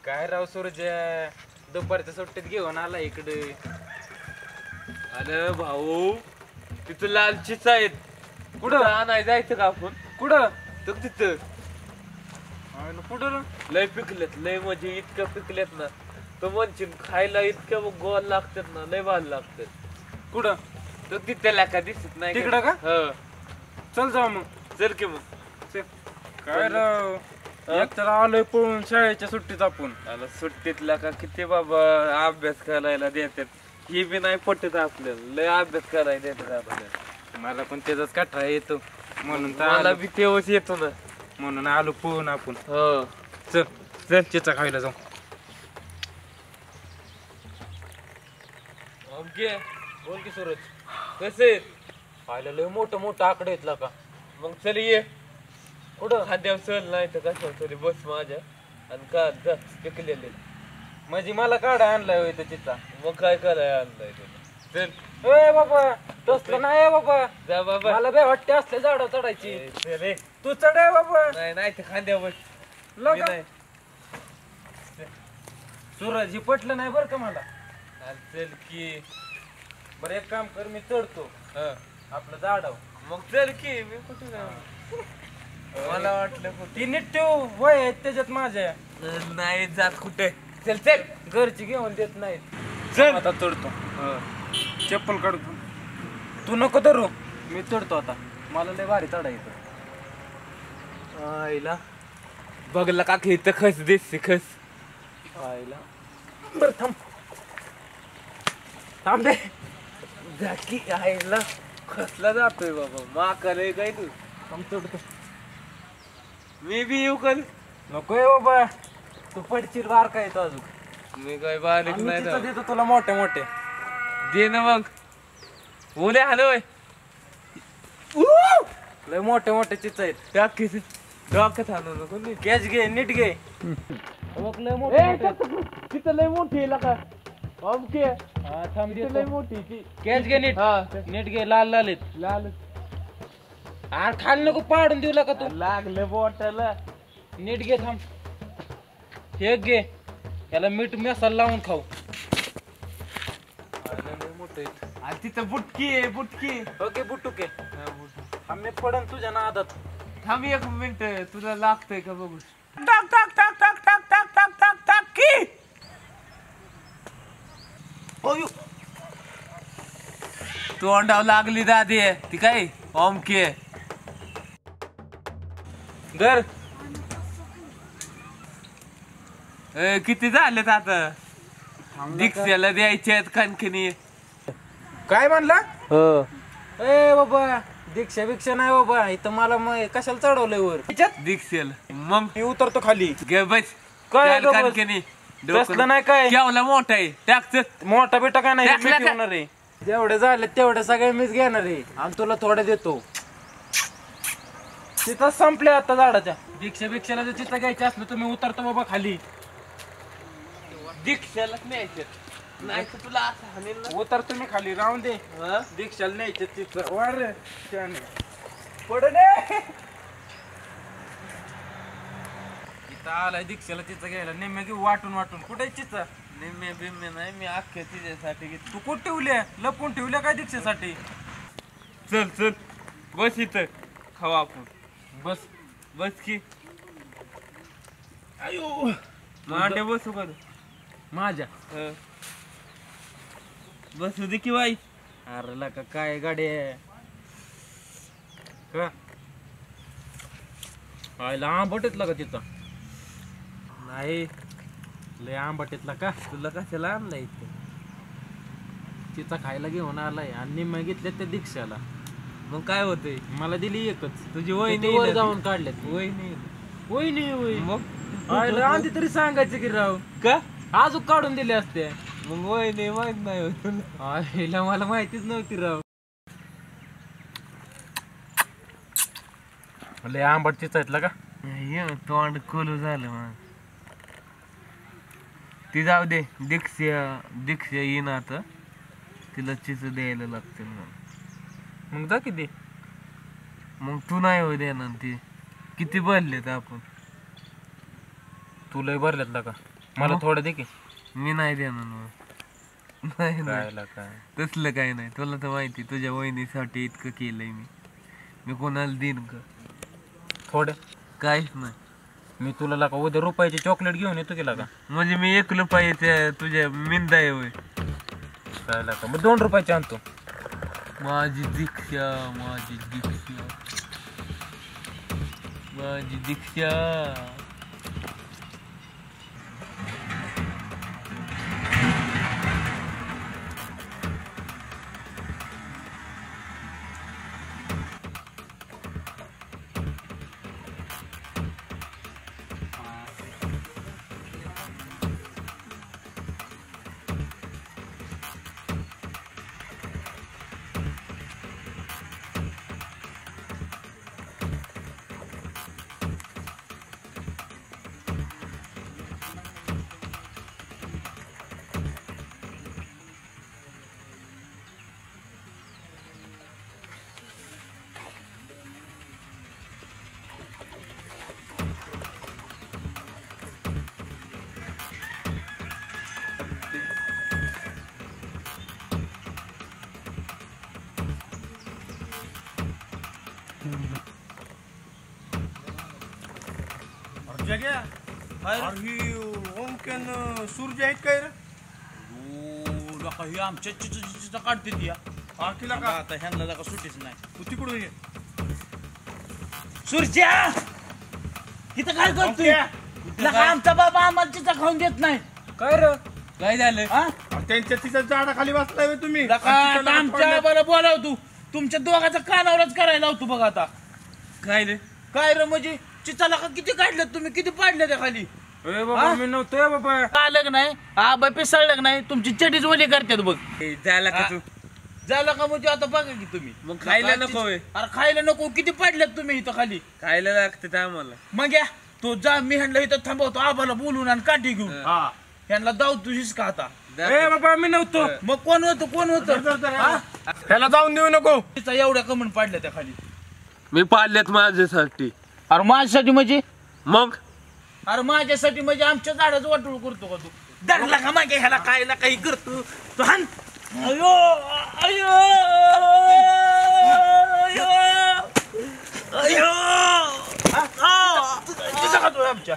काय राव सूरज दुपारच्या सुट्टीत घेऊन आला इकडे. अरे भाऊ तिथं लालचीच आहेत. कुठं आणाय जायचं का आपण? कुठं तर तिथं कुठं लय पिकलेत, लय म्हणजे इतकं पिकलेत ना तो म्हणशील खायला इतकं गोड लागतात ना, लय भारी लागतात. कुठं तर तिथे लाका दिसत नाही तिकडं का? हो चल जाऊ मग. चल की मग. काय राव एक तर आलोय पळून शाळेच्या सुट्टीत आपण. आला सुट्टीतला का किती बाबा अभ्यास करायला देतात. ही बी नाही पटत आपल्याला, लय अभ्यास करायला देतात आपल्याला. मला पण त्याचाच काठा येतो म्हणून तर मला आलो. बी तेव्हाच येतो ना. म्हणून आलो पळून आपण. हो चल चल चिचा खायला जाऊ. ओके बोल की सूरज कसे पाहिलं लय मोठं मोठं आकडे येतला का? मग चल ये कुठं खाद्यावर चल, नाही तर कसं तरी बस माझ्या आणि का जा पिकलेले. म्हणजे मला काढा आणलाय होय तो चिचा. मग काय करायला आणलंय तुला? चल ए बाबा तसलं नाही बाबा. जा बाबा. मला बे वाटते असल्या झाडावर चढायची. ए, चल ए. तू चढाय बाबा. नाही नाही तर खांद्यावर बस. लगा. मी नाही. सूरज ही पटलं नाही बरं का मला. आणि चल की. बरं एक काम कर मी चढतो हा आपलं झाडावर. मग चल की. मी कुठे जाऊ? मला वाटलं कुठे ती नीट ठेव वय आहेत त्याच्यात माझ्या. नाही जात कुठे. चल चल घरची घेऊन देत नाहीत. चल. आता चढतो. चप्पल काढतो. तू नको धरू मी चढतो आता. मला लय भारी चढायचं. आईला बघला का की इथं खस दिसते खस. आईला बरं थांब थांब दे. झाकी आईला खसला जातोय बाबा. मा करे काय तू? थांब चढतो. मी बी येऊ कर. नको आहे बाबा तू पडशील बार काय तो अजून. मी काय बारीक आम्ही नाही तिथं ना. देतो तुला मोठे मोठे. दे ना मग. उद्या हलोय लय मोठे मोठे चिच आहेत. टाकी डोक्यात आणू नको नी. कॅच घे नीट घे. बघ लय मोठे मोठे आहेत. तिथं लय मोठी आहे का? ओके हा थांब तिथं देतो. लय मोठी ती. कॅच घे नीट. हा नीट घे लाल लाल आहेत. लाल अरे खाली नको पाडून देऊ का तू. लागलं बोटाला. नीट घे थांब. हे घे याला मीठ मसाला लावून खाऊ. आणि तिथं बुटकी आहे बुटकी. ओके बुटुके हा, बुटकी. आम्ही पडन तुझ्या नादात. थांब एक मिनिट तुला लागतंय का बघू. टाक टाक टाक टाक टाक टाक टाक टाक टाक की. अयो तोंडाव लागली दादी ती काय ओमके. धर. किती झालेत आता? दीक्षेला द्यायचे आहेत कणखणी. काय म्हणला? हो ए बाबा दीक्षा भिक्षा नाही बाबा. इथं मला कशाला चढवलंय वर. दीक्षेला मग मी उतरतो खाली. गे बस. काय गं बस? कणखणी तसलं नाही काय. केवढा मोठा आहे टाकच. मोठा बिटा काय नाही. टाक, मी टाक. ठेवणार आहे. जेवढे झाले तेवढे सगळे मीच घेणार आहे. आणि तुला थोडे देतो. तिथं संपले आता झाडाच्या. दीक्षा भिक्षाला जर चित्त घ्यायचं असलं तर मी उतरतो बाबा खाली. दीक्षेलाच न्यायचे नाही तर तुला असं हाणेल ना. उतरतो मी खाली. राहून दे. हा? दीक्षाला न्यायचं तिथं वर त्याने. पडू दे. इथं आलाय दीक्षाला तिथं घ्यायला. निम्मे घेऊ वाटून वाटून. कुठे चिचा? निम्मे बिम्मे नाही मी अख्ख्या तिच्यासाठी घेतली. तू कुठे ठेवल्या? लपून ठेवल्या काय दीक्षेसाठी? चल चल बस इथं खाऊ आपण. बस. बस की. अयो मांडे बसू का? माझ्या. बसू दे की बाई. अरे लका काय गाडी का आयला आंबटेतला का तिथं? नाही लय आंबटेतला का? तुला कशाला आणलाय इथं? तिचा खायला घेऊन आलाय आणि निम्म्या घेतल्यात त्या दीक्षाला. मग काय होतंय? मला दिली एकच. तुझी वहिनी वर जाऊन काढल्यात. वहिनी होय नाही होय. मग आयला आधी तरी सांगायचं की राव. का? अजून काढून दिले असते. मग वहिनी माहित नाही होत तुला. आईला मला माहितीच नव्हती राव. लय आंबट चिचायतला का? तोंड कोलू झालं मग. ती जाऊ दे. दीक्षा येईन आता. तिला चिच द्यायला लागते मग जा की दे. मग तू नाही हो देणार. ती किती भरलेत आपण? तू लय भरल्यातला का? मला थोडं दे की. मी नाही देणार मग. नाही नाही राहिला काय तसलं काही नाही. तुला तर माहिती तुझ्या वहिनीसाठी इतकं केलंय मी कोणाला देईन का? थोडं काहीच नाही. मी तुला लागा उद्या रुपयाची चॉकलेट घेऊन येतो गेला का? म्हणजे मी 1 रुपयाच्या तुझ्या मिंदा आहे होय. राहिला का? मग 2 रुपयाचे आणतो. माझी दीक्षा माझी दीक्षा. सूर्य आहेत काय रे? आमच्या चिचा काढते ती आता ह्यांना का सुटीच नाही. तू तिकडून ये. सूर्या इथं काय करतोय? आमचा बाबा आम्हाला चिचा खाऊन देत नाही. काय रे? काय झालं? त्यांच्या तिच्या झाडाखाली बसलाय तुम्ही. आमच्या बाबाला बोलाव तू. तुमच्या दोघांचा कानावरच करायला लावतो बघ आता. काय रे? काय रे म्हणजे चिचाला का किती काढल्यात तुम्ही? किती पाडल्या त्या खाली? ए बाबा मी नव्हतोय बाबा. आलं नाही आबा पिसळलं नाही. तुमची चटीच ओली करतात बघ. झाला का तू? झालं का म्हणजे आता बघा की तुम्ही. मग खायला नको होय? अरे खायला नको. किती पाडल्यात तुम्ही इथं खाली? खायला लागतं आम्हाला. मग या तो जा. मी ह्यांना इथं थांबवतो. आबाला बोलून आणि काठी घेऊन ह्यांना दाव तुझीच का आता? ए बाबा मी नव्हतो. मग कोण होतं? त्याला जाऊन देऊ नको. तिचा एवढ्या कमन पाडल्या त्या खाली. मी पाडल्यात माझ्यासाठी. अरे माझ्यासाठी म्हणजे? मग अरे माझ्यासाठी म्हणजे आमच्या झाडाचं वाटोळ करतो का तू? धरला का मागे ह्याला काय ना काही करतो तू. हान. अयो अयो अयो अयो. तिचा खातोय आमच्या.